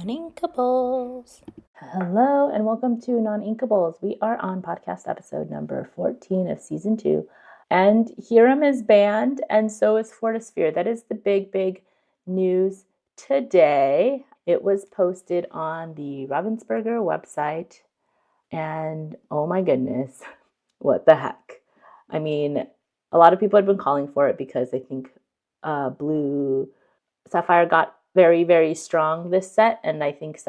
Noninkables. Hello and welcome to Noninkables. We are on podcast episode number 14 of season 2. And Hiram is banned and so is Fortisphere. That is the big news today. It was posted on the Ravensburger website. And oh my goodness, what the heck? I mean, a lot of people had been calling for it because I think Blue Sapphire got very strong this set, and I think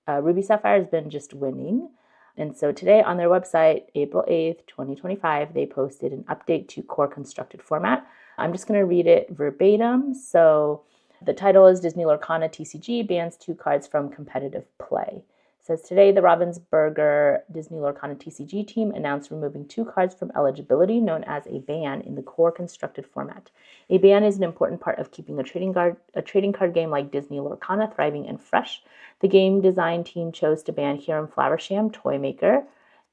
Ruby Sapphire has been just winning. And so today on their website, April 8th, 2025, they posted an update to core constructed format. I'm just going to read it verbatim. So the title is Disney Lorcana TCG bans 2 cards from competitive play. It says today the Ravensburger Disney Lorcana TCG team announced removing 2 cards from eligibility, known as a ban, in the core constructed format. A ban is an important part of keeping a trading card game like Disney Lorcana thriving and fresh. The game design team chose to ban Hiram Flowersham Toymaker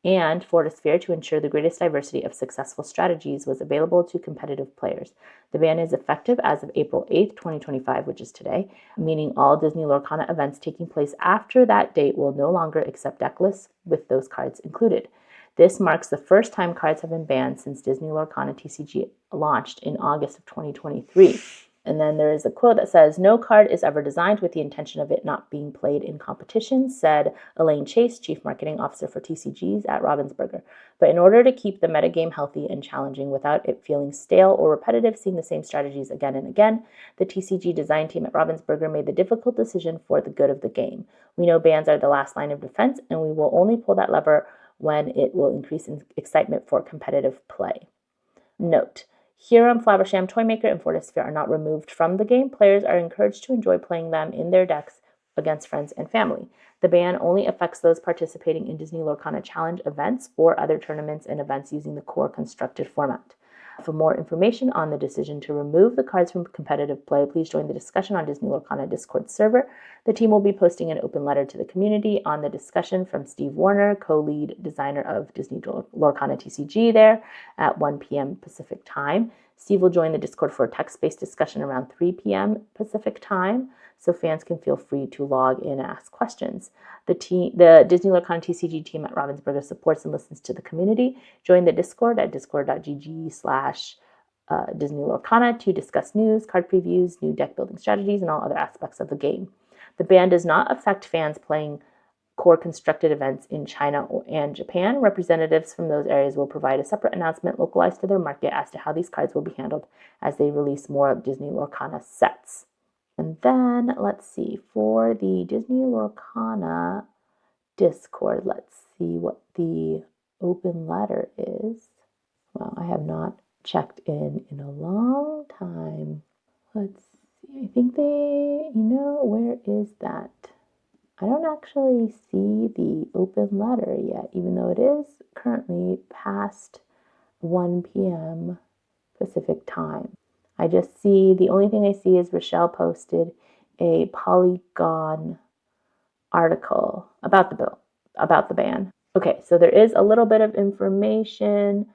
and Fortisphere to ensure the greatest diversity of successful strategies was available to competitive players. The ban is effective as of April 8th, 2025, which is today, meaning all Disney Lorcana events taking place after that date will no longer accept deck lists with those cards included. This marks the first time cards have been banned since Disney Lorcana TCG launched in August of 2023. And then there is a quote that says, "No card is ever designed with the intention of it not being played in competition," said Elaine Chase, Chief Marketing Officer for TCGs at Ravensburger. But in order to keep the metagame healthy and challenging without it feeling stale or repetitive, seeing the same strategies again and again, the TCG design team at Ravensburger made the difficult decision for the good of the game. We know bans are the last line of defense, and we will only pull that lever when it will increase excitement for competitive play. Note: Hiram, Flowersham, Toymaker, and Fortisphere are not removed from the game. Players are encouraged to enjoy playing them in their decks against friends and family. The ban only affects those participating in Disney Lorcana Challenge events or other tournaments and events using the core constructed format. For more information on the decision to remove the cards from competitive play, please join the discussion on Disney Lorcana Discord server. The team will be posting an open letter to the community on the discussion from Steve Warner, co-lead designer of Disney Lorcana TCG there at 1 p.m. Pacific time. Steve will join the Discord for a text-based discussion around 3 p.m. Pacific time, so fans can feel free to log in and ask questions. The Disney Lorcana TCG team at Ravensburger supports and listens to the community. Join the Discord at discord.gg/Disney Lorcana to discuss news, card previews, new deck building strategies, and all other aspects of the game. The ban does not affect fans playing core constructed events in China and Japan. Representatives from those areas will provide a separate announcement localized to their market as to how these cards will be handled as they release more Disney Lorcana sets. And then, let's see, for the Disney Lorcana Discord, let's see what the open letter is. Well, I have not checked in a long time. Let's see, I think where is that? I don't actually see the open letter yet, even though it is currently past 1 p.m. Pacific time. I just see, the only thing I see is Rochelle posted a Polygon article about the ban. Okay, so there is a little bit of information.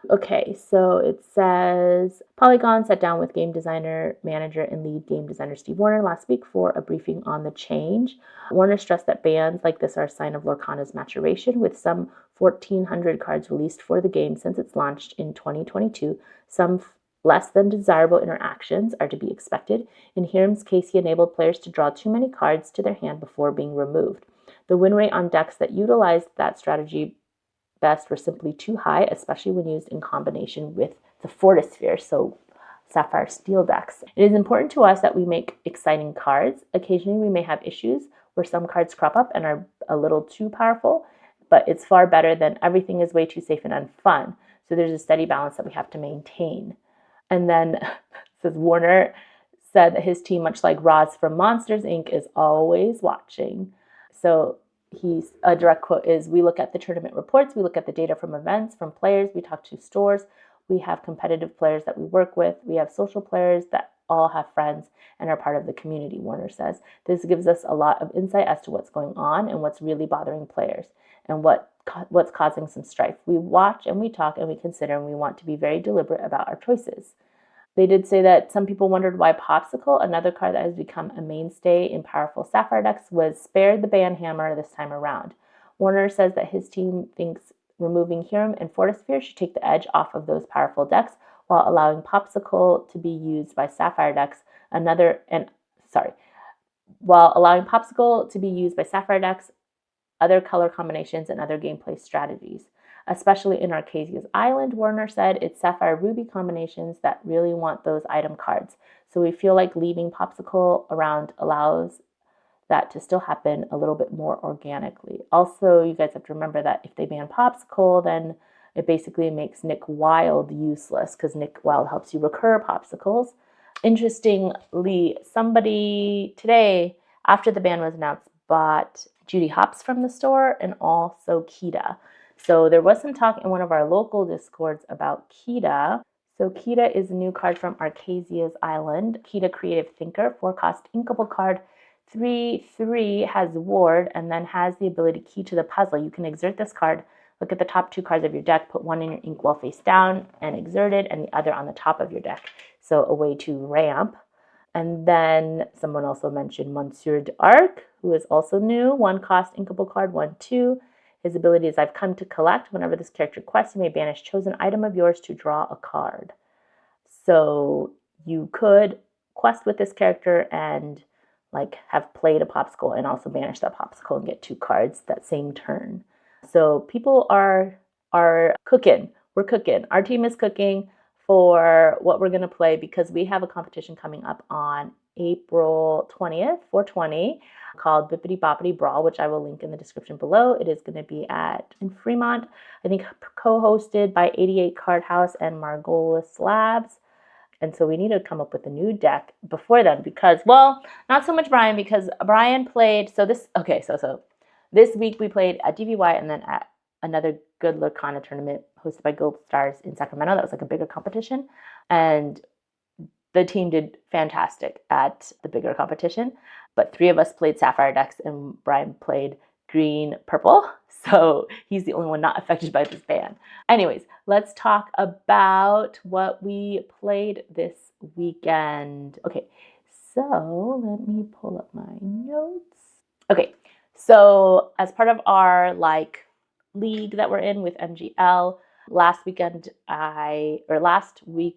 Okay, so it says Polygon sat down with game designer, manager, and lead game designer Steve Warner last week for a briefing on the change. Warner stressed that bans like this are a sign of Lorcana's maturation, with some 1,400 cards released for the game since its launch in 2022. Some less than desirable interactions are to be expected. In Hiram's case, he enabled players to draw too many cards to their hand before being removed. The win rate on decks that utilized that strategy best were simply too high, especially when used in combination with the Fortisphere, so Sapphire Steel decks. It is important to us that we make exciting cards. Occasionally we may have issues where some cards crop up and are a little too powerful, but it's far better than everything is way too safe and unfun. So there's a steady balance that we have to maintain. And then says Warner said that his team, much like Roz from Monsters Inc., is always watching. So a direct quote is, "We look at the tournament reports, we look at the data from events, from players, we talk to stores, we have competitive players that we work with, we have social players that all have friends and are part of the community," Warner says. "This gives us a lot of insight as to what's going on and what's really bothering players and what's causing some strife. We watch and we talk and we consider, and we want to be very deliberate about our choices." They did say that some people wondered why Popsicle, another card that has become a mainstay in powerful Sapphire decks, was spared the ban hammer this time around. Warner says that his team thinks removing Hiram and Fortisphere should take the edge off of those powerful decks while allowing Popsicle to be used by Sapphire decks, other color combinations, and other gameplay strategies. Especially in Arcasia's Island, Warner said it's Sapphire Ruby combinations that really want those item cards. So we feel like leaving Popsicle around allows that to still happen a little bit more organically. Also, you guys have to remember that if they ban Popsicle, then it basically makes Nick Wild useless because Nick Wild helps you recur Popsicles. Interestingly, somebody today, after the ban was announced, bought Judy Hopps from the store and also Kita. So there was some talk in one of our local discords about Kita. So Kita is a new card from Arcasia's Island. Kita, Creative Thinker, 4-cost inkable card. 3/3 has ward and then has the ability key to the puzzle. You can exert this card. Look at the top 2 cards of your deck, put one in your inkwell face down and exert it, and the other on the top of your deck. So a way to ramp. And then someone also mentioned Monsieur d'Arc, who is also new. 1-cost inkable card, 1/2. His ability is I've come to collect. Whenever this character quests, you may banish chosen item of yours to draw a card. So you could quest with this character and like have played a Popsicle and also banish that Popsicle and get 2 cards that same turn. So people are cooking. We're cooking. Our team is cooking for what we're going to play because we have a competition coming up on April 20th, 420, called Bippity Boppity Brawl, which I will link in the description below. It is going to be in Fremont, I think co-hosted by 88 Card House and Margolis Labs. And so we need to come up with a new deck before then because, well, not so much Brian because Brian played, so this week we played at DVY and then at another good Lorcana tournament hosted by Gold Stars in Sacramento. That was like a bigger competition. And the team did fantastic at the bigger competition. But 3 of us played Sapphire decks and Brian played green, purple. So he's the only one not affected by this ban. Anyways, let's talk about what we played this weekend. Okay, so let me pull up my notes. Okay, so as part of our league that we're in with MGL, last week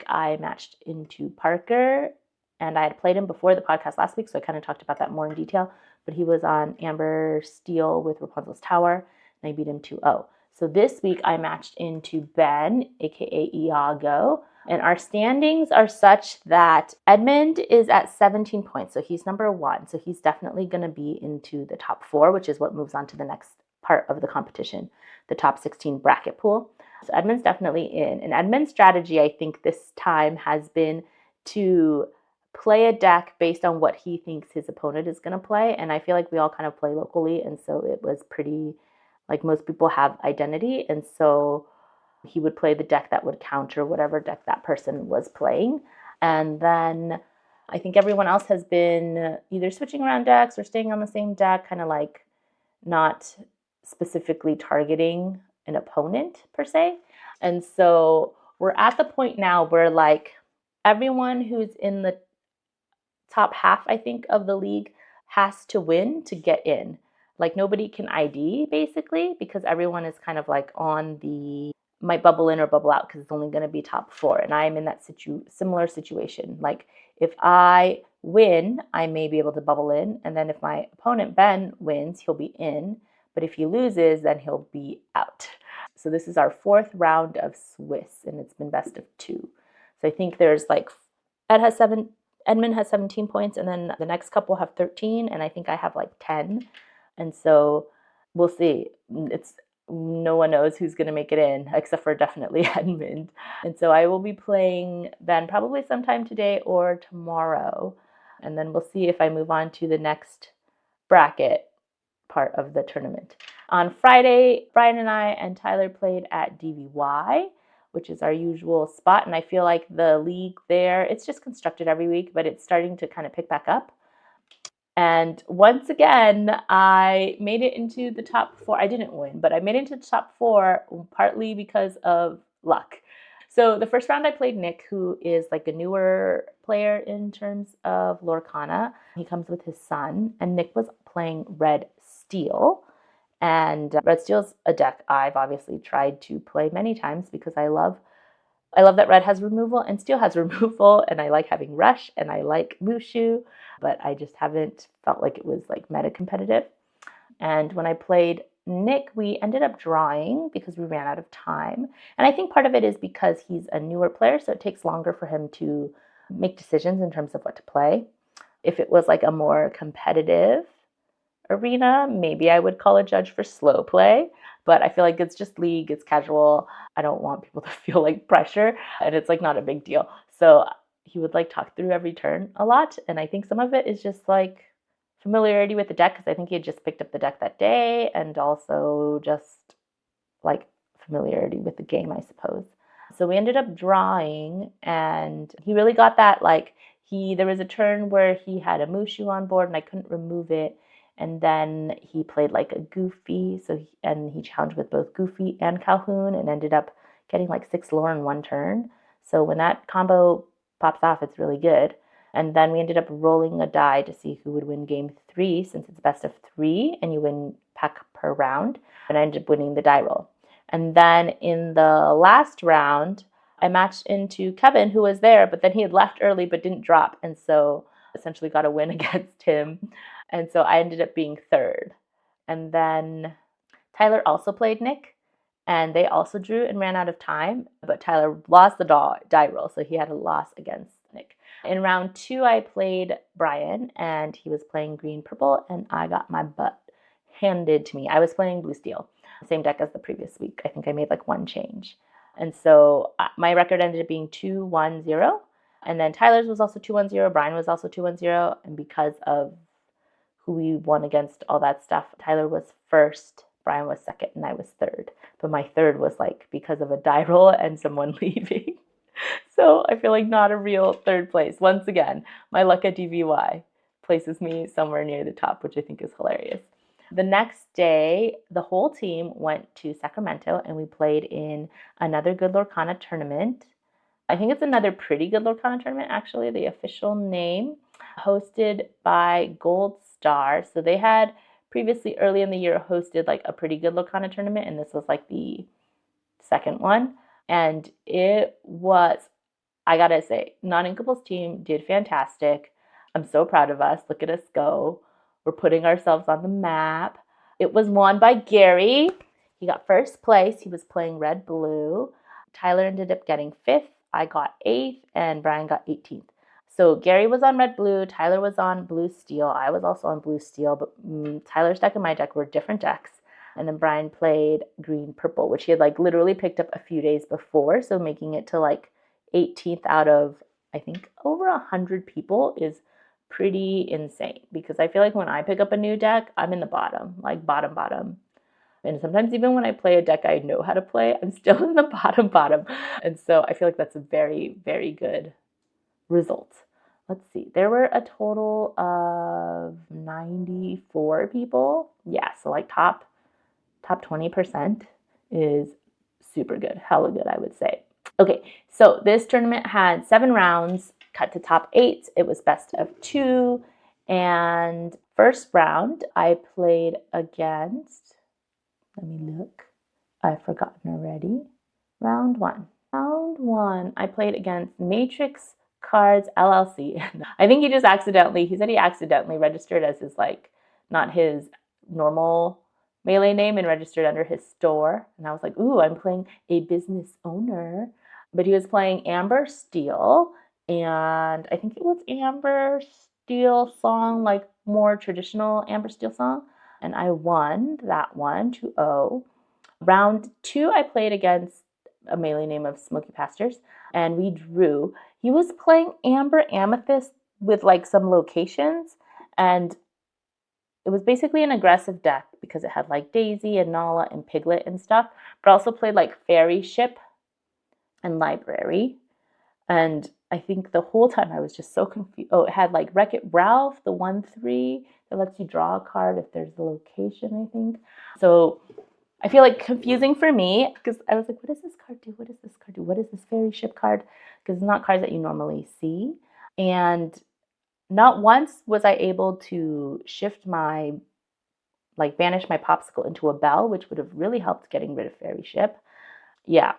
I matched into Parker, and I had played him before the podcast last week, so I kind of talked about that more in detail. But he was on Amber Steel with Rapunzel's Tower, and I beat him 2-0. So this week I matched into Ben, aka Iago, and our standings are such that Edmund is at 17 points, so he's number 1. So he's definitely going to be into the top 4, which is what moves on to the next part of the competition, the top 16 bracket pool. So Edmund's definitely in. And Edmund's strategy, I think, this time has been to play a deck based on what he thinks his opponent is going to play. And I feel like we all kind of play locally. And so it was pretty, like most people have identity. And so he would play the deck that would counter whatever deck that person was playing. And then I think everyone else has been either switching around decks or staying on the same deck, kind of like not specifically targeting an opponent per se. And so we're at the point now where like everyone who's in the top half, I think, of the league has to win to get in. Like nobody can ID basically because everyone is kind of like on the might bubble in or bubble out because it's only going to be top 4. And I'm in that similar situation. Like if I win, I may be able to bubble in. And then if my opponent Ben wins, he'll be in. But if he loses, then he'll be out. So this is our 4th round of Swiss, and it's been best of 2. So I think there's like Edmund has 17 points, and then the next couple have 13, and I think I have like 10. And so we'll see. No one knows who's going to make it in, except for definitely Edmund. And so I will be playing Ben probably sometime today or tomorrow. And then we'll see if I move on to the next bracket part of the tournament. On Friday, Brian and I and Tyler played at DVY, which is our usual spot. And I feel like the league there, it's just constructed every week, but it's starting to kind of pick back up. And once again, I made it into the top 4. I didn't win, but I made it into the top 4 partly because of luck. So the first round I played Nick, who is like a newer player in terms of Lorcana. He comes with his son, and Nick was playing Red Steel. And Red Steel's a deck I've obviously tried to play many times because I love that Red has removal and Steel has removal, and I like having Rush and I like Mushu, but I just haven't felt like it was like meta competitive. And when I played Nick, we ended up drawing because we ran out of time. And I think part of it is because he's a newer player, so it takes longer for him to make decisions in terms of what to play. If it was like a more competitive arena, maybe I would call a judge for slow play, but I feel like it's just league, it's casual. I don't want people to feel like pressure, and it's like not a big deal. So he would like talk through every turn a lot, and I think some of it is just like familiarity with the deck because I think he had just picked up the deck that day, and also just like familiarity with the game, I suppose. So we ended up drawing, and he really got that like there was a turn where he had a Mushu on board and I couldn't remove it. And then he played like a Goofy, and he challenged with both Goofy and Calhoun and ended up getting like 6 lore in one turn. So when that combo pops off, it's really good. And then we ended up rolling a die to see who would win game 3, since it's best of 3 and you win pack per round. And I ended up winning the die roll. And then in the last round, I matched into Kevin, who was there, but then he had left early but didn't drop. And so essentially got a win against him. And so I ended up being third. And then Tyler also played Nick, and they also drew and ran out of time, but Tyler lost the die roll, so he had a loss against Nick. In round 2, I played Brian, and he was playing green purple, and I got my butt handed to me. I was playing blue steel, same deck as the previous week. I think I made like one change. And so my record ended up being 2-1-0. And then Tyler's was also 2-1-0. Brian was also 2-1-0. And because of who we won against, all that stuff, Tyler was first, Brian was second, and I was third. But my third was like because of a die roll and someone leaving. So I feel like not a real third place. Once again, my luck at DVY places me somewhere near the top, which I think is hilarious. The next day, the whole team went to Sacramento and we played in another Good Lorcana tournament. I think it's another Pretty Good Lorcana tournament, actually, the official name, hosted by Gold Star. So they had previously, early in the year, hosted like a Pretty Good Lorcana tournament, and this was like the second one. And it was, I gotta say, Noninkables Team did fantastic. I'm so proud of us. Look at us go. We're putting ourselves on the map. It was won by Gary. He got first place. He was playing red blue. Tyler ended up getting 5th. I got 8th, and Brian got 18th. So Gary was on red blue. Tyler was on blue steel. I was also on blue steel, but Tyler's deck and my deck were different decks. And then Brian played green purple, which he had like literally picked up a few days before. So making it to like 18th out of, I think, over 100 people is pretty insane, because I feel like when I pick up a new deck, I'm in the bottom, like bottom. And sometimes even when I play a deck I know how to play, I'm still in the bottom. And so I feel like that's a very, very good result. Let's see. There were a total of 94 people. Yeah, so like top 20% is super good. Hella good, I would say. Okay, so this tournament had 7 rounds, cut to top 8. It was best of 2. And first round, I played against, let me look. I've forgotten already. Round 1. Round 1, I played against Matrix Cards LLC. I think he said he accidentally registered as his, like, not his normal Melee name and registered under his store. And I was like, ooh, I'm playing a business owner. But he was playing Amber Steel, and I think it was Amber Steel song, like more traditional Amber Steel song. And I won that one 2-0. Round 2, I played against a Melee name of Smoky Pastures, and we drew. He was playing Amber Amethyst with like some locations, and it was basically an aggressive deck because it had like Daisy and Nala and Piglet and stuff, but also played like Fairy Ship and Library. And I think the whole time I was just so confused. Oh, it had like Wreck-It Ralph, the 1/3 that lets you draw a card if there's the location, I think. So I feel like confusing for me because I was like, what does this card do? What does this card do? What is this fairy ship card? Because it's not cards that you normally see. And not once was I able to shift my, like, banish my popsicle into a bell, which would have really helped getting rid of fairy ship. Yeah.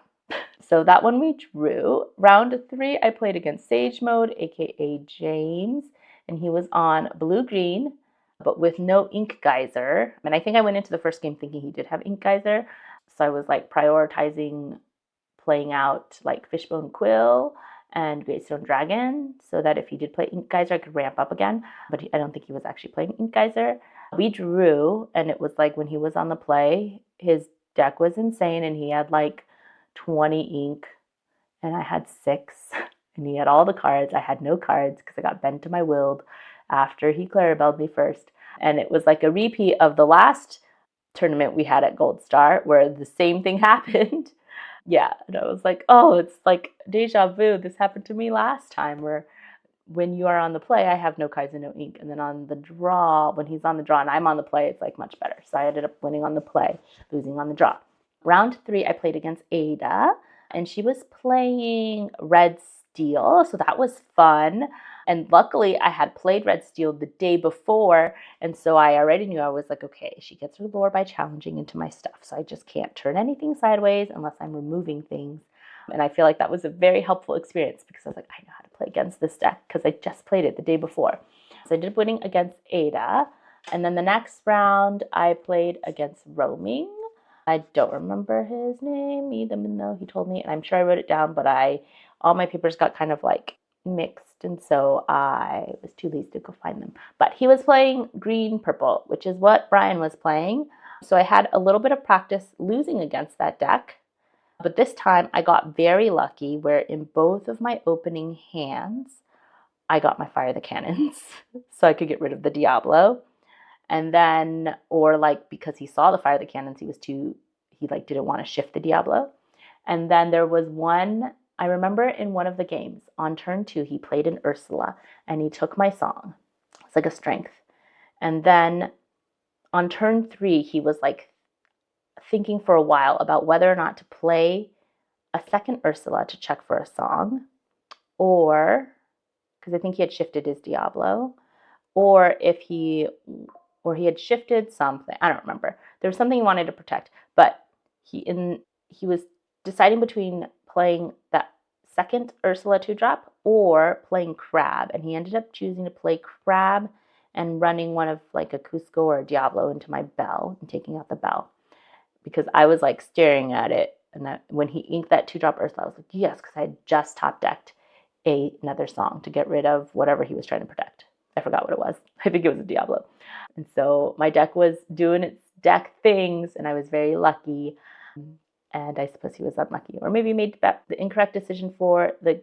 So that one we drew. Round 3, I played against Sage Mode, aka James, and he was on blue-green, but with no Ink Geyser. And I think I went into the first game thinking he did have Ink Geyser, so I was like prioritizing playing out like Fishbone Quill and Greatstone Dragon, so that if he did play Ink Geyser, I could ramp up again. But I don't think he was actually playing Ink Geyser. We drew, and it was like when he was on the play, his deck was insane, and he had like 20 ink, and I had 6, and he had all the cards. I had no cards because I got bent to my will after he Clarabelled me first. And it was like a repeat of the last tournament we had at Gold Star where the same thing happened. Yeah, and I was like, oh, it's like deja vu. This happened to me last time where when you are on the play, I have no cards and no ink. And then on the draw, when he's on the draw and I'm on the play, it's like much better. So I ended up winning on the play, losing on the draw. Round 3, I played against Ada, and she was playing Red Steel, so that was fun. And luckily, I had played Red Steel the day before, and so I already knew. I was like, okay, she gets her lore by challenging into my stuff, so I just can't turn anything sideways unless I'm removing things. And I feel like that was a very helpful experience because I was like, I know how to play against this deck because I just played it the day before. So I ended up winning against Ada. And then the next round, I played against Roaming. I don't remember his name, even though he told me, and I'm sure I wrote it down, but all my papers got kind of like mixed, and so I was too lazy to go find them. But he was playing green purple, which is what Brian was playing. So I had a little bit of practice losing against that deck. But this time I got very lucky where in both of my opening hands, I got my Fire the Cannons so I could get rid of the Diablo. And then, or like because he saw the Fire the Cannons, he like didn't want to shift the Diablo. And then there was one, I remember in one of the games on turn 2, he played an Ursula and he took my song. It's like a strength. And then on turn 3, he was like thinking for a while about whether or not to play a second Ursula to check for a song, or because I think he had shifted his Diablo, or he had shifted something. I don't remember. There was something he wanted to protect, but he was deciding between playing that second Ursula 2-drop or playing Crab, and he ended up choosing to play Crab and running one of like a Cusco or a Diablo into my bell and taking out the bell because I was like staring at it. And when he inked that 2-drop Ursula, I was like, yes, because I had just top decked another song to get rid of whatever he was trying to protect. I forgot what it was. I think it was a Diablo. And so my deck was doing its deck things, and I was very lucky. And I suppose he was unlucky, or maybe made the incorrect decision for the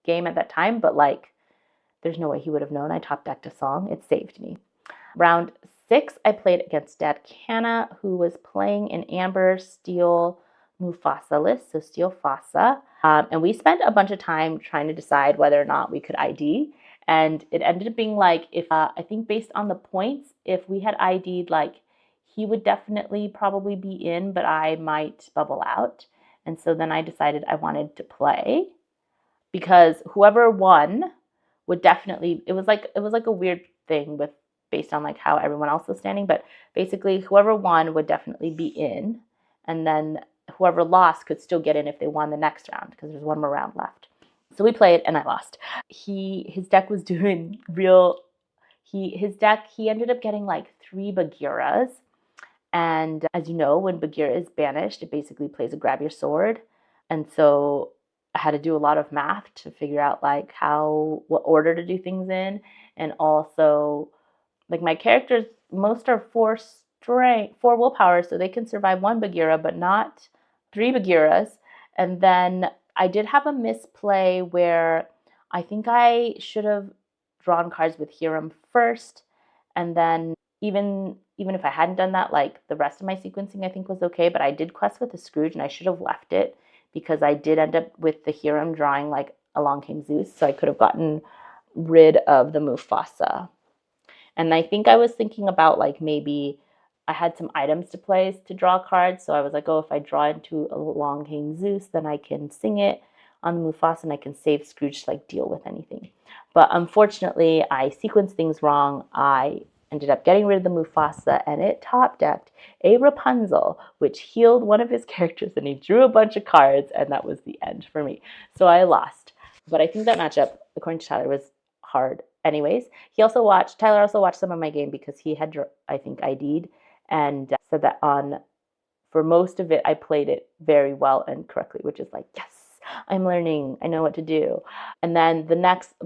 game at that time. But like, there's no way he would have known I top decked a song. It saved me. Round 6, I played against Dad Canna, who was playing an Amber Steel Mufasa list, so Steel Fasa. And we spent a bunch of time trying to decide whether or not we could ID. And it ended up being like, if I think based on the points, if we had ID'd, like, he would definitely probably be in, but I might bubble out. And so then I decided I wanted to play because whoever won would definitely, it was like a weird thing with based on like how everyone else was standing, but basically whoever won would definitely be in, and then whoever lost could still get in if they won the next round because there's one more round left. So we played and I lost. His deck was doing real. He ended up getting like 3 Bagheeras, and as you know, when Bagheera is banished, it basically plays a grab your sword, and so I had to do a lot of math to figure out like what order to do things in, and also like my characters, most are 4 strength, 4 willpower, so they can survive 1 Bagheera, but not 3 Bagheeras. And then I did have a misplay where I think I should have drawn cards with Hiram first, and then even if I hadn't done that, like the rest of my sequencing I think was okay, but I did quest with the Scrooge and I should have left it because I did end up with the Hiram drawing like Along Came Zeus, so I could have gotten rid of the Mufasa. And I think I was thinking about like maybe I had some items to play to draw cards. So I was like, oh, if I draw into a long hanging Zeus, then I can sing it on the Mufasa and I can save Scrooge to like deal with anything. But unfortunately, I sequenced things wrong. I ended up getting rid of the Mufasa and it top decked a Rapunzel, which healed one of his characters and he drew a bunch of cards and that was the end for me. So I lost. But I think that matchup, according to Tyler, was hard anyways. Tyler also watched some of my game because he had, I think, ID'd and said that for most of it, I played it very well and correctly, which is like, yes, I'm learning. I know what to do. And then the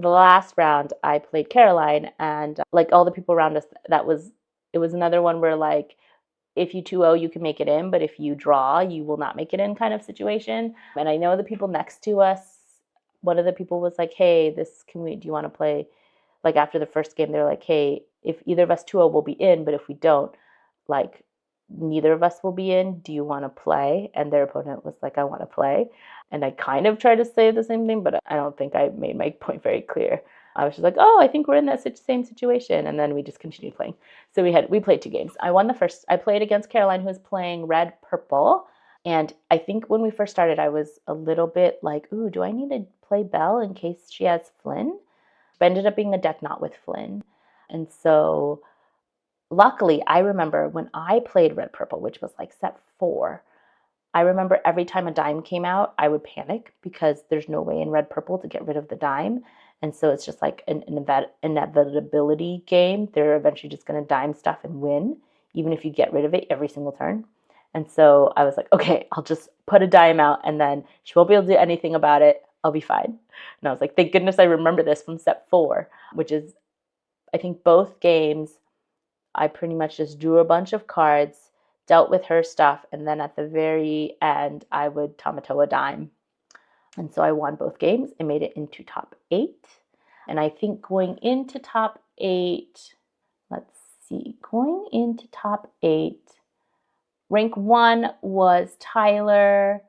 last round, I played Caroline, and like all the people around us, it was another one where like, if you 2-0, you can make it in, but if you draw, you will not make it in kind of situation. And I know the people next to us, one of the people was like, hey, do you want to play? Like after the first game, they're like, hey, if either of us 2-0, we'll be in, but if we don't, like neither of us will be in. Do you want to play? And their opponent was like, I want to play. And I kind of tried to say the same thing, but I don't think I made my point very clear. I was just like, oh, I think we're in that same situation. And then we just continued playing. So we played 2 games. I won the first. I played against Caroline, who was playing red, purple. And I think when we first started, I was a little bit like, ooh, do I need to play Belle in case she has Flynn? But ended up being a deck not with Flynn. And so luckily, I remember when I played red, purple, which was like set 4, I remember every time a dime came out, I would panic because there's no way in red, purple to get rid of the dime. And so it's just like an inevitability game. They're eventually just going to dime stuff and win, even if you get rid of it every single turn. And so I was like, okay, I'll just put a dime out and then she won't be able to do anything about it. I'll be fine. And I was like, thank goodness I remember this from set 4, which is, I think both games, I pretty much just drew a bunch of cards, dealt with her stuff, and then at the very end, I would Tomato a dime. And so I won both games and made it into top 8. And I think going into top 8, going into top 8, rank 1 was Tyler,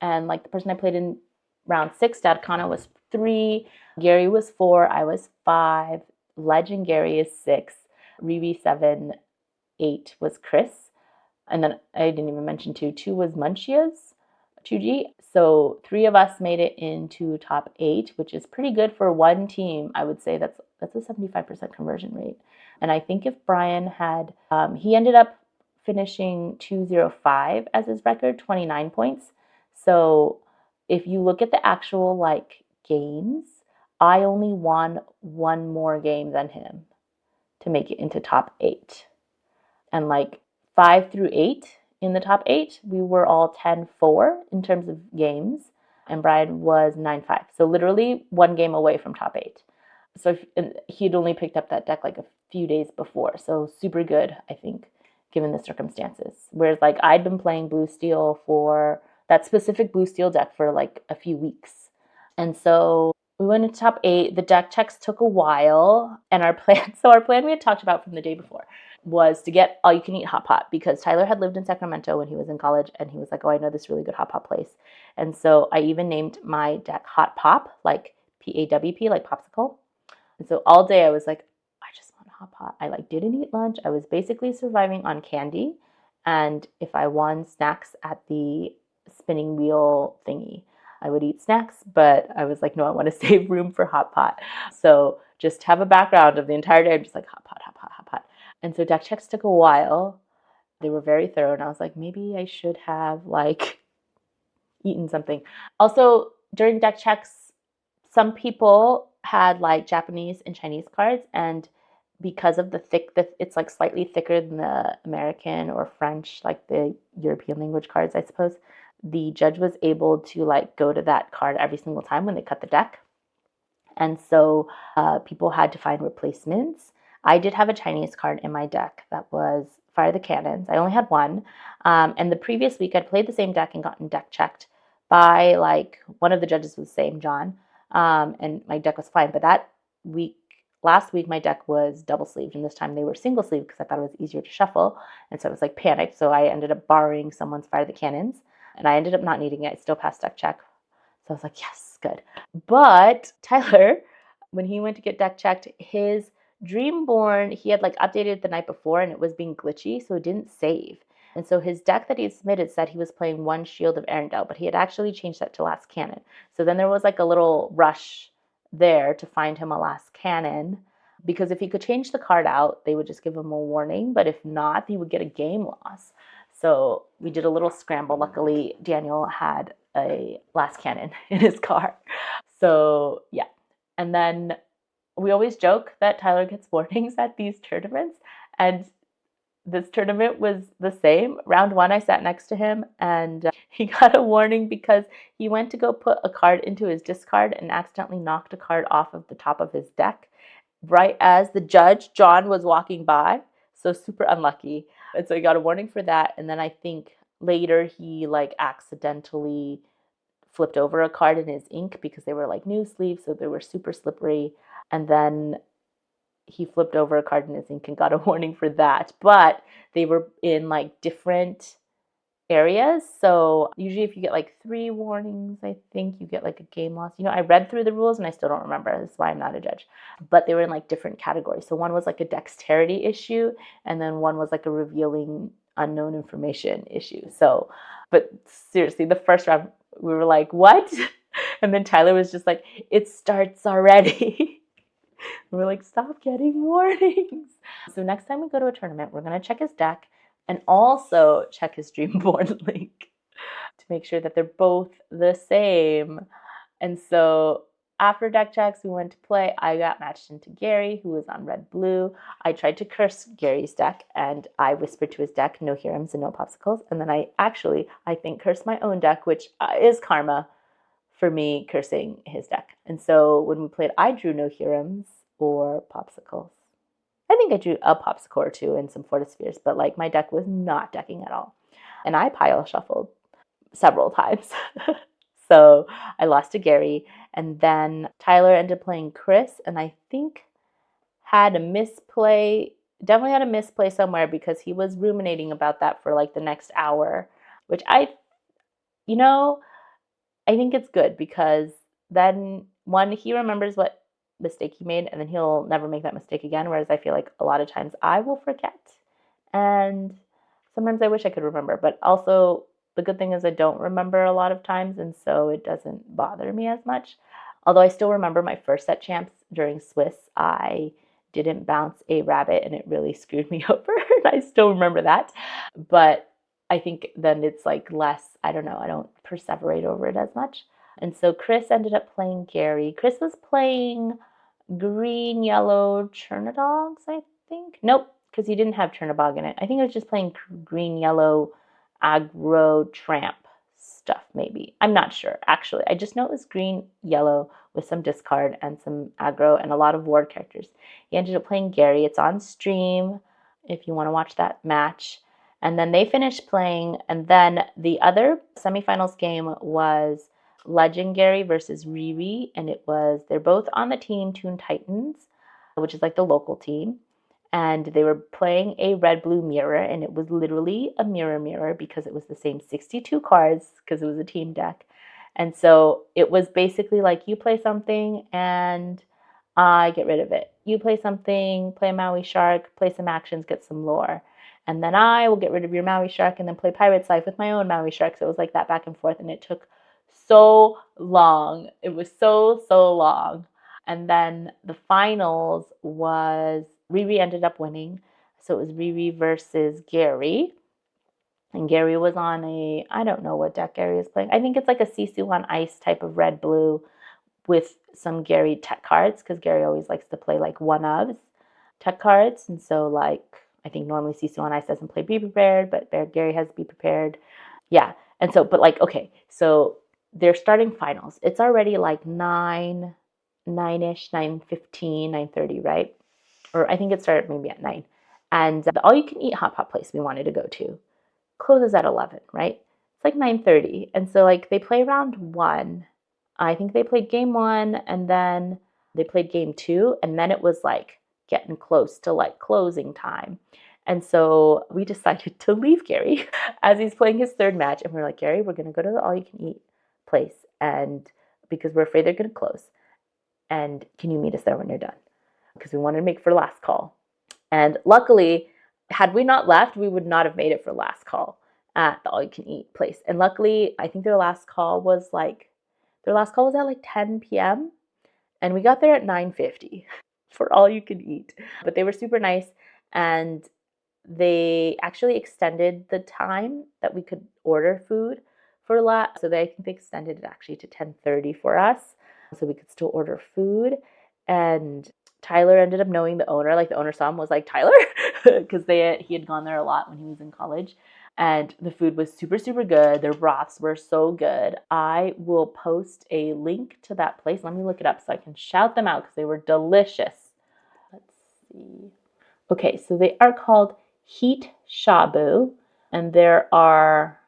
and like the person I played in round 6, Lorcana, was 3, Gary was 4, I was 5, Legendary is 6, Rebe 7, 8 was Chris, and then I didn't even mention 2. 2 was Munchia's 2G. So 3 of us made it into top 8, which is pretty good for one team. I would say that's a 75% conversion rate. And I think if Brian had, he ended up finishing 205 as his record, 29 points. So if you look at the actual like games, I only won 1 more game than him to make it into top 8. And like 5 through 8 in the top 8, we were all 10-4 in terms of games, and Brian was 9-5. So literally 1 game away from top 8. So he'd only picked up that deck like a few days before. So super good, I think, given the circumstances. Whereas like I'd been playing blue steel for that specific blue steel deck for like a few weeks. And so we went into top 8. The deck checks took a while, and our plan we had talked about from the day before was to get all-you-can-eat hot pot, because Tyler had lived in Sacramento when he was in college, and he was like, oh, I know this really good hot pot place. And so I even named my deck Hot Pop, like PAWP, like popsicle. And so all day I was like, I just want a hot pot. I like didn't eat lunch. I was basically surviving on candy, and if I won snacks at the spinning wheel thingy, I would eat snacks, but I was like, no, I want to save room for hot pot. So just have a background of the entire day. I'm just like hot pot, hot pot, hot pot. And so deck checks took a while. They were very thorough. And I was like, maybe I should have like eaten something. Also, during deck checks, some people had like Japanese and Chinese cards. And because of it's like slightly thicker than the American or French, like the European language cards, I suppose. The judge was able to like go to that card every single time when they cut the deck. And so people had to find replacements. I did have a Chinese card in my deck that was Fire the Cannons. I only had 1. And the previous week I'd played the same deck and gotten deck checked by like one of the judges was the same, John. And my deck was fine. But last week my deck was double sleeved, and this time they were single sleeved because I thought it was easier to shuffle. And so it was like panicked. So I ended up borrowing someone's Fire the Cannons. And I ended up not needing it. I still passed deck check. So I was like, yes, good. But Tyler, when he went to get deck checked, his Dreamborn, he had like updated it the night before and it was being glitchy, so it didn't save. And so his deck that he had submitted said he was playing one Shield of Arendelle, but he had actually changed that to Last Cannon. So then there was like a little rush there to find him a Last Cannon, because if he could change the card out, they would just give him a warning. But if not, he would get a game loss. So we did a little scramble. Luckily, Daniel had a Last Cannon in his car. So yeah. And then we always joke that Tyler gets warnings at these tournaments. And this tournament was the same. Round one, I sat next to him and he got a warning because he went to go put a card into his discard and accidentally knocked a card off of the top of his deck right as the judge, John, was walking by. So super unlucky. And so he got a warning for that. And then I think later he like accidentally flipped over a card in his ink because they were like new sleeves, so they were super slippery. And then he flipped over a card in his ink and got a warning for that. But they were in like different areas. So usually if you get like 3 warnings, I think you get like a game loss. I read through the rules and I still don't remember. That's why I'm not a judge. But they were in like different categories. So one was like a dexterity issue, and then one was like a revealing unknown information issue. So, but seriously, the first round we were like, what? And then Tyler was just like, it starts already. We're like, stop getting warnings. So next time we go to a tournament, we're going to check his deck and also check his Dreamborn link to make sure that they're both the same. And so after deck checks, we went to play. I got matched into Gary, who was on red-blue. I tried to curse Gary's deck, and I whispered to his deck, no Hurums and no Popsicles. And then I think, cursed my own deck, which is karma for me cursing his deck. And so when we played, I drew no Hurums or Popsicles. I think I drew a Popsicle or 2 and some Fortispheres, but like my deck was not decking at all. And I pile shuffled several times. So I lost to Gary, and then Tyler ended up playing Chris, and I think had a misplay, definitely had a misplay somewhere because he was ruminating about that for like the next hour, which I think it's good because then one, he remembers what mistake he made and then he'll never make that mistake again. Whereas I feel like a lot of times I will forget and sometimes I wish I could remember, but also the good thing is I don't remember a lot of times, and so it doesn't bother me as much. Although I still remember my first set champs during Swiss, I didn't bounce a rabbit and it really screwed me over. And I still remember that. But I think then it's like less, I don't know, I don't perseverate over it as much. And so Chris ended up playing Gary. Chris was playing green, yellow Chernadogs, I think. Nope, because he didn't have Chernabog in it. I think it was just playing green, yellow aggro tramp stuff, maybe. I'm not sure, actually. I just know it was green, yellow with some discard and some aggro and a lot of ward characters. He ended up playing Gary. It's on stream if you want to watch that match. And then they finished playing, and then the other semifinals game was Legendary versus Riri, and they're both on the team Toon Titans, which is like the local team. And they were playing a red-blue mirror, and it was literally a mirror because it was the same 62 cards because it was a team deck. And so it was basically like you play something and I get rid of it. You play something, play a Maui Shark, play some actions, get some lore. And then I will get rid of your Maui Shark and then play Pirate's Life with my own Maui Shark. So it was like that back and forth, and it took so long. It was so long. And then the finals was Riri ended up winning. So it was Riri versus Gary. And Gary was on I don't know what deck Gary is playing. I think it's like a Sisu on Ice type of red-blue with some Gary tech cards, because Gary always likes to play like one-ofs tech cards. And so like, I think normally Sisu on Ice doesn't play Be Prepared, but Gary has Be Prepared. Yeah. And so, but like, okay, so they're starting finals. It's already like 9-ish, 9:15, 9:30, right? Or I think it started maybe at 9. And the all-you-can-eat hot pot place we wanted to go to closes at 11, right? It's like 9:30. And so like they play round 1. I think they played game 1 and then they played game 2, and then it was like getting close to like closing time. And so we decided to leave Gary as he's playing his third match. And we're like, Gary, we're going to go to the all-you-can-eat place, and because we're afraid they're going to close. And can you meet us there when you're done? because we wanted to make for last call. And luckily, had we not left, we would not have made it for last call at the all-you-can-eat place. And luckily, I think their last call was at like 10 p.m. and we got there at 9:50 for all you can eat. But they were super nice, and they actually extended the time that we could order food for so I think they extended it actually to 10:30 for us, so we could still order food. And Tyler ended up knowing the owner. Like, the owner saw him, was like, Tyler, because he had gone there a lot when he was in college. And the food was super, super good. Their broths were so good. I will post a link to that place. Let me look it up so I can shout them out because they were delicious. Let's see. Okay, so they are called Heat Shabu, and there are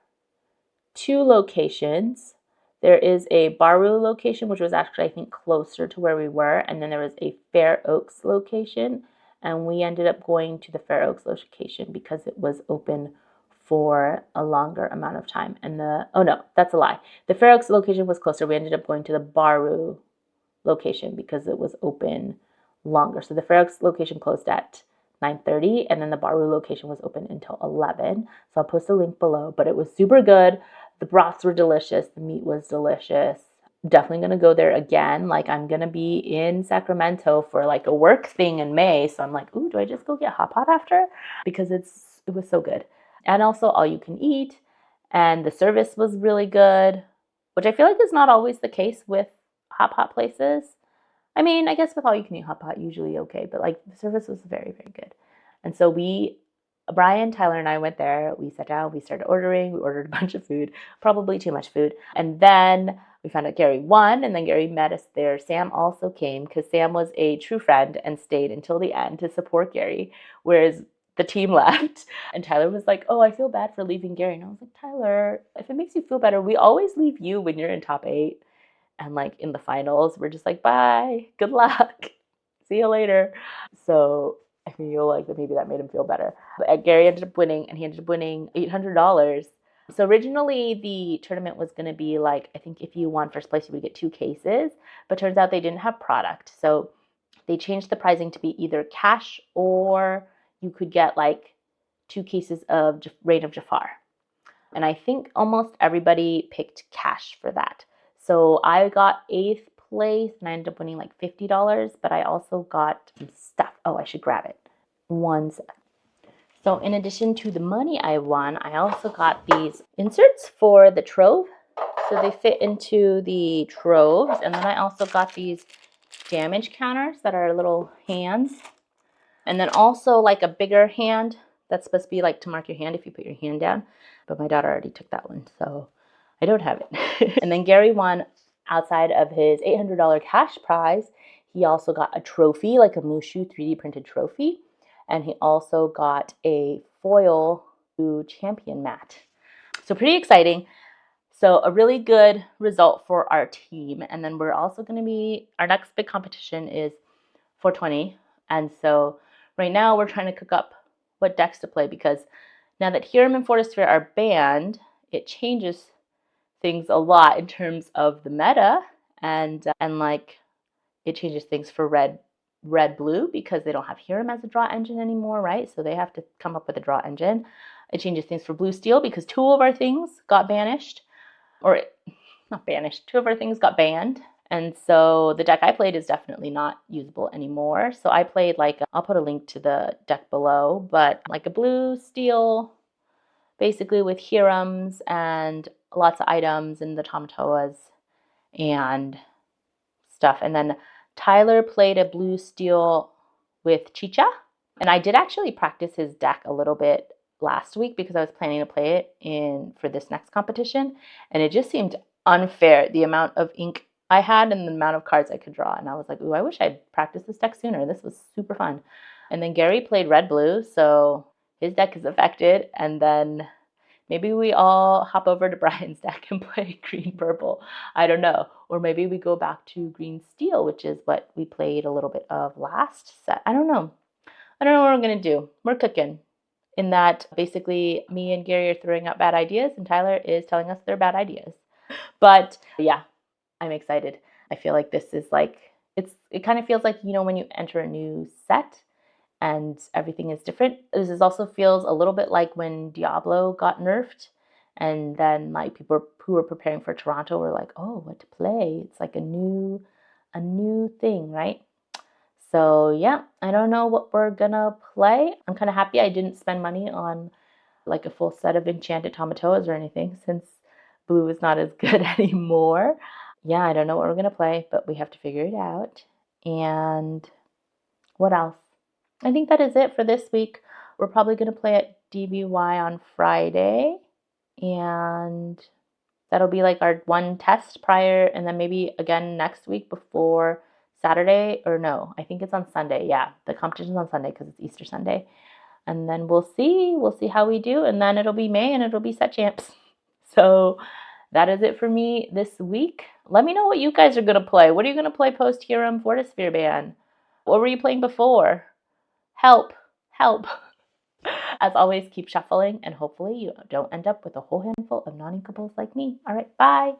2 locations. There is a Baru location, which was actually, I think, closer to where we were, and then there was a Fair Oaks location, and we ended up going to the Fair Oaks location because it was open for a longer amount of time. And oh no, that's a lie. The Fair Oaks location was closer. We ended up going to the Baru location because it was open longer. So the Fair Oaks location closed at 9:30, and then the Baru location was open until 11. So I'll post a link below, but it was super good. The broths were delicious. The meat was delicious. Definitely going to go there again. Like, I'm going to be in Sacramento for like a work thing in May. So I'm like, ooh, do I just go get hot pot after? Because it was so good. And also all you can eat. And the service was really good, which I feel like is not always the case with hot pot places. I mean, I guess with all you can eat hot pot, usually okay, but like the service was very, very good. And so Brian, Tyler, and I went there. We sat down, we started ordering, we ordered a bunch of food, probably too much food. And then we found out Gary won, and then Gary met us there. Sam also came because Sam was a true friend and stayed until the end to support Gary, whereas the team left. And Tyler was like, oh, I feel bad for leaving Gary. And I was like, Tyler, if it makes you feel better, we always leave you when you're in top 8. And like in the finals, we're just like, bye, good luck, see you later. So I feel like that maybe that made him feel better. But Gary ended up winning, and he ended up winning $800. So originally the tournament was going to be like, I think if you won first place, you would get 2 cases, but turns out they didn't have product. So they changed the pricing to be either cash, or you could get like 2 cases of Rain of Jafar. And I think almost everybody picked cash for that. So I got 8th place, and I ended up winning like $50, but I also got some stuff. Oh, I should grab it. One sec. So in addition to the money I won, I also got these inserts for the trove. So they fit into the troves. And then I also got these damage counters that are little hands. And then also like a bigger hand that's supposed to be like to mark your hand if you put your hand down. But my daughter already took that one, so I don't have it. And then Gary won, outside of his $800 cash prize, he also got a trophy, like a Mushu 3D printed trophy. And he also got a foil champion mat. So pretty exciting. So a really good result for our team. And then we're also going to be, our next big competition is 420. And so right now we're trying to cook up what decks to play, because now that Hiram and Fortisphere are banned, it changes things a lot in terms of the meta, and like it changes things for red blue, because they don't have Hiram as a draw engine anymore, right? So they have to come up with a draw engine. It changes things for blue steel because 2 of our things got banished, or not banished, 2 of our things got banned. And so the deck I played is definitely not usable anymore. So I played like, I'll put a link to the deck below, but like a blue steel, basically with Hirams and lots of items and the Tamatoas and stuff. And then Tyler played a blue steel with Chicha. And I did actually practice his deck a little bit last week because I was planning to play it for this next competition. And it just seemed unfair, the amount of ink I had and the amount of cards I could draw. And I was like, ooh, I wish I'd practiced this deck sooner. This was super fun. And then Gary played red-blue, so his deck is affected. And then maybe we all hop over to Brian's deck and play green-purple. I don't know. Or maybe we go back to green-steel, which is what we played a little bit of last set. I don't know. I don't know what we're going to do. We're cooking. In that, basically, me and Gary are throwing out bad ideas, and Tyler is telling us they're bad ideas. But yeah, I'm excited. I feel like this is like, it kind of feels like, when you enter a new set and everything is different. This also feels a little bit like when Diablo got nerfed, and then like people who were preparing for Toronto were like, oh, what to play? It's like a new thing, right? So yeah, I don't know what we're gonna play. I'm kind of happy I didn't spend money on like a full set of enchanted Tamatoas or anything, since blue is not as good anymore. Yeah, I don't know what we're gonna play, but we have to figure it out. And what else? I think that is it for this week. We're probably gonna play at DBY on Friday, and that'll be like our one test prior, and then maybe again next week before Saturday, or no, I think it's on Sunday. Yeah, the competition's on Sunday because it's Easter Sunday. And then we'll see how we do, and then it'll be May and it'll be set champs. So that is it for me this week. Let me know what you guys are gonna play. What are you gonna play post Hiram Fortisphere ban? What were you playing before? Help, help. As always, keep shuffling, and hopefully you don't end up with a whole handful of non-inkables like me. All right, bye.